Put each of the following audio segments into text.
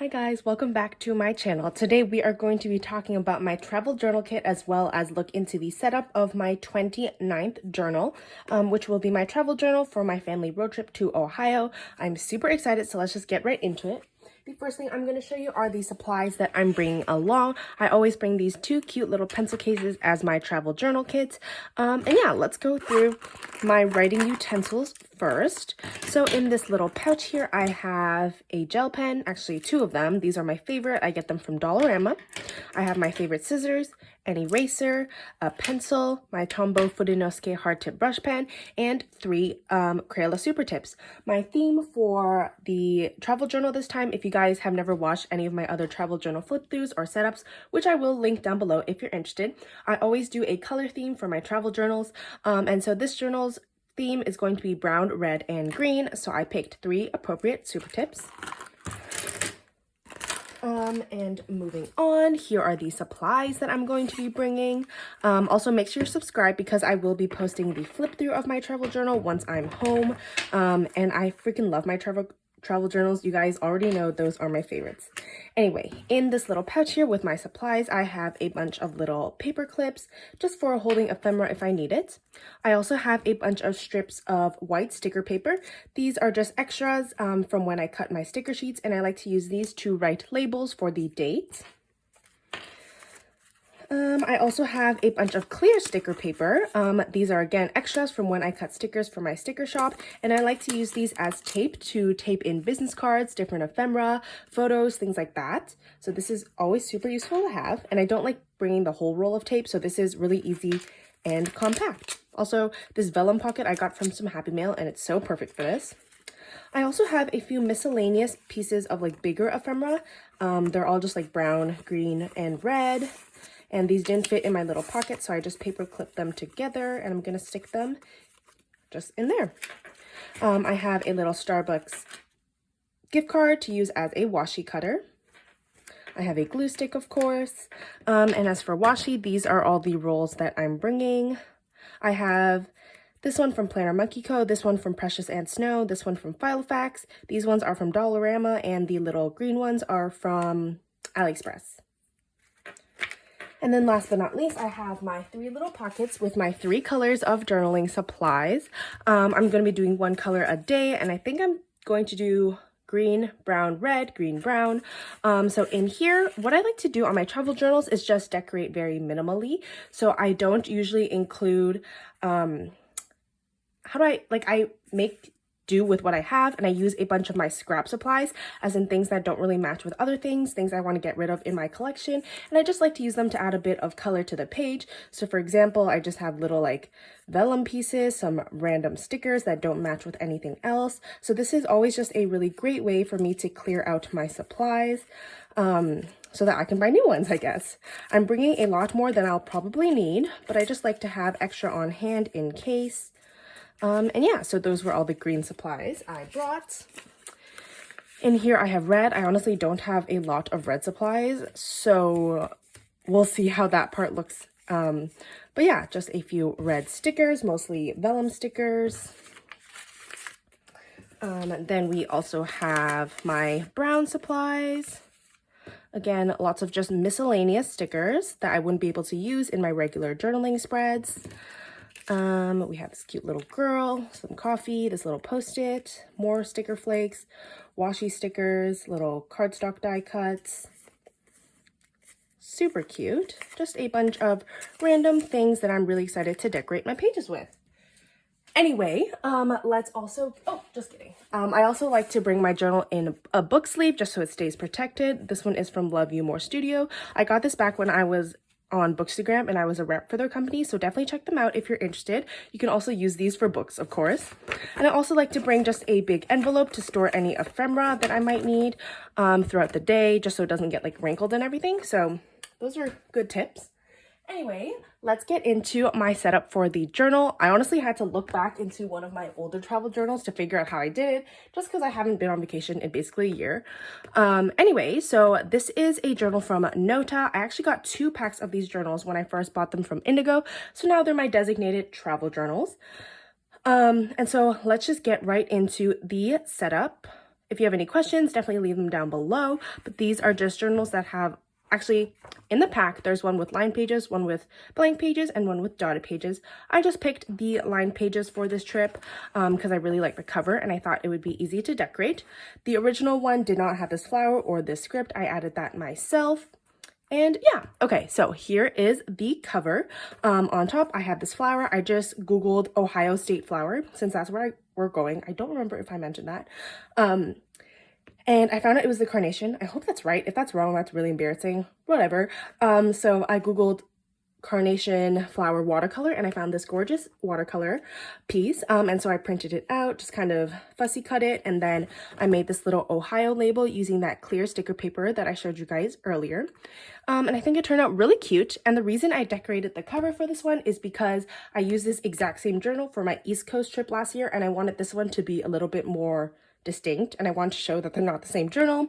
Hi guys, welcome back to my channel. Today we are going to be talking about my travel journal kit as well as look into the setup of my 29th journal, which will be my travel journal for my family road trip to Ohio. I'm super excited, so let's just get right into it. The first thing I'm going to show you are the supplies that I'm bringing along. I always bring these two cute little pencil cases as my travel journal kits. And yeah, let's go through my writing utensils first. So in this little pouch here, I have a gel pen, actually two of them. These are my favorite. I get them from Dollarama. I have my favorite scissors, an eraser, a pencil, my Tombow Fudenosuke hard tip brush pen, and three Crayola super tips. My theme for the travel journal this time, if you guys have never watched any of my other travel journal flip throughs or setups, which I will link down below if you're interested, I always do a color theme for my travel journals. And so this journal's theme is going to be brown, red, and green. So I picked three appropriate super tips. And moving on, here are the supplies that I'm going to be bringing. Also make sure you subscribe because I will be posting the flip through of my travel journal once I'm home. And I freaking love my travel journals. You guys already know those are my favorites. Anyway, in this little pouch here with my supplies, I have a bunch of little paper clips just for holding ephemera if I need it. I also have a bunch of strips of white sticker paper. These are just extras from when I cut my sticker sheets, and I like to use these to write labels for the date. I also have a bunch of clear sticker paper. These are again extras from when I cut stickers for my sticker shop, and I like to use these as tape to tape in business cards, different ephemera, photos, things like that. So this is always super useful to have, and I don't like bringing the whole roll of tape, so this is really easy and compact. Also, this vellum pocket I got from some Happy Mail, and it's so perfect for this. I also have a few miscellaneous pieces of like bigger ephemera. They're all just like brown, green, and red. And these didn't fit in my little pocket, so I just paper clipped them together, and I'm going to stick them just in there. I have a little Starbucks gift card to use as a washi cutter. I have a glue stick, of course. And as for washi, these are all the rolls that I'm bringing. I have this one from Planner Monkey Co., this one from Precious and Snow, this one from Filofax. These ones are from Dollarama, and the little green ones are from AliExpress. And then last but not least, I have my three little pockets with my three colors of journaling supplies. I'm going to be doing one color a day, and I think I'm going to do green, brown, red, green, brown. So in here, what I like to do on my travel journals is just decorate very minimally. So I don't usually include, I make do with what I have, and I use a bunch of my scrap supplies, as in things that don't really match with other things I want to get rid of in my collection, and I just like to use them to add a bit of color to the page. So for example, I just have little like vellum pieces, some random stickers that don't match with anything else. So this is always just a really great way for me to clear out my supplies, so that I can buy new ones, I guess. I'm bringing a lot more than I'll probably need, but I just like to have extra on hand in case. And yeah, so those were all the green supplies I brought. In here I have red. I honestly don't have a lot of red supplies, so we'll see how that part looks. But yeah, just a few red stickers, mostly vellum stickers. Then we also have my brown supplies. Again, lots of just miscellaneous stickers that I wouldn't be able to use in my regular journaling spreads. We have this cute little girl, some coffee, this little post-it, more sticker flakes, washi stickers, little cardstock die cuts. Super cute. Just a bunch of random things that I'm really excited to decorate my pages with. Anyway, let's also, just kidding. I also like to bring my journal in a book sleeve just so it stays protected. This one is from Love You More Studio. I got this back when I was on Bookstagram, and I was a rep for their company, so definitely check them out if you're interested. You can also use these for books, of course. And I also like to bring just a big envelope to store any ephemera that I might need throughout the day, just so it doesn't get like wrinkled and everything. So those are good tips. Anyway, let's get into my setup for the journal. I honestly had to look back into one of my older travel journals to figure out how I did it, just because I haven't been on vacation in basically a year. Anyway, so this is a journal from Nota. I actually got 2 packs of these journals when I first bought them from Indigo, so now they're my designated travel journals. And so let's just get right into the setup. If you have any questions, definitely leave them down below. But these are just journals that have, actually, in the pack, there's one with lined pages, one with blank pages, and one with dotted pages. I just picked the lined pages for this trip because I really like the cover and I thought it would be easy to decorate. The original one did not have this flower or this script. I added that myself. And yeah, okay, so here is the cover. On top, I have this flower. I just Googled Ohio State flower since that's where we're going. I don't remember if I mentioned that. And I found out it was the carnation. I hope that's right. If that's wrong, that's really embarrassing. Whatever. So I Googled carnation flower watercolor and I found this gorgeous watercolor piece. And so I printed it out, just kind of fussy cut it. And then I made this little Ohio label using that clear sticker paper that I showed you guys earlier. And I think it turned out really cute. And the reason I decorated the cover for this one is because I used this exact same journal for my East Coast trip last year. And I wanted this one to be a little bit more distinct and I want to show that they're not the same journal.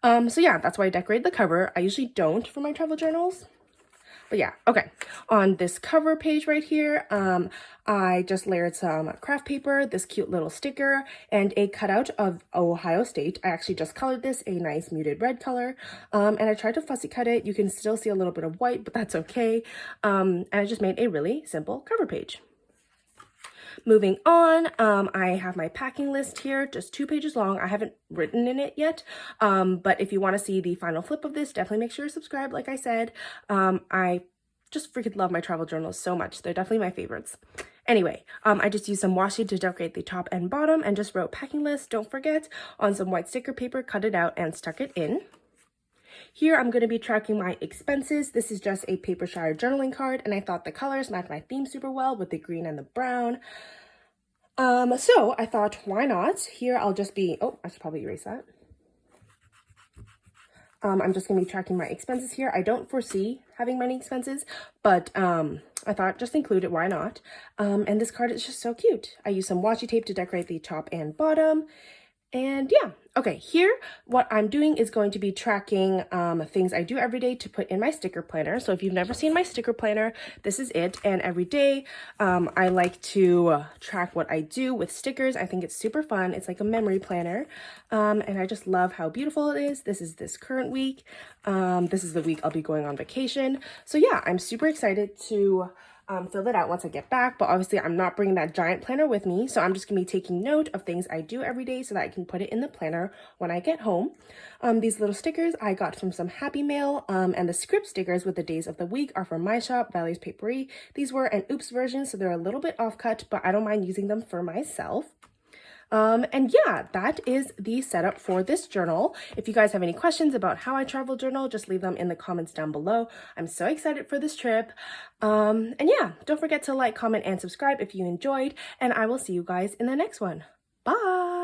So yeah, that's why I decorated the cover. I usually don't for my travel journals. But yeah, okay. On this cover page right here, I just layered some craft paper, this cute little sticker, and a cutout of Ohio State. I actually just colored this a nice muted red color, and I tried to fussy cut it. You can still see a little bit of white, but that's okay. And I just made a really simple cover page. Moving on, I have my packing list here, just 2 pages long. I haven't written in it yet, but if you want to see the final flip of this, definitely make sure to subscribe, like I said. I just freaking love my travel journals so much. They're definitely my favorites. Anyway, I just used some washi to decorate the top and bottom and just wrote packing list, don't forget, on some white sticker paper, cut it out and stuck it in. Here, I'm going to be tracking my expenses. This is just a paper shire journaling card, and I thought the colors match my theme super well with the green and the brown. So I thought, why not? Here, I'll just be, oh, I should probably erase that. I'm just going to be tracking my expenses here. I don't foresee having many expenses, but I thought just include it, why not? And this card is just so cute. I used some washi tape to decorate the top and bottom. And yeah, okay, here what I'm doing is going to be tracking things I do every day to put in my sticker planner. So if you've never seen my sticker planner, this is it. And every day I like to track what I do with stickers. I think it's super fun. It's like a memory planner. And I just love how beautiful it is. This is this current week. This is the week I'll be going on vacation. So yeah, I'm super excited to fill it out once I get back, but obviously I'm not bringing that giant planner with me, so I'm just gonna be taking note of things I do every day so that I can put it in the planner when I get home. These little stickers I got from some Happy Mail, and the script stickers with the days of the week are from my shop, Valley's Paperie. These were an oops version, so they're a little bit off-cut, but I don't mind using them for myself. And yeah, that is the setup for this journal. If you guys have any questions about how I travel journal, just leave them in the comments down below. I'm so excited for this trip. And yeah, don't forget to like, comment, and subscribe if you enjoyed, and I will see you guys in the next one. Bye!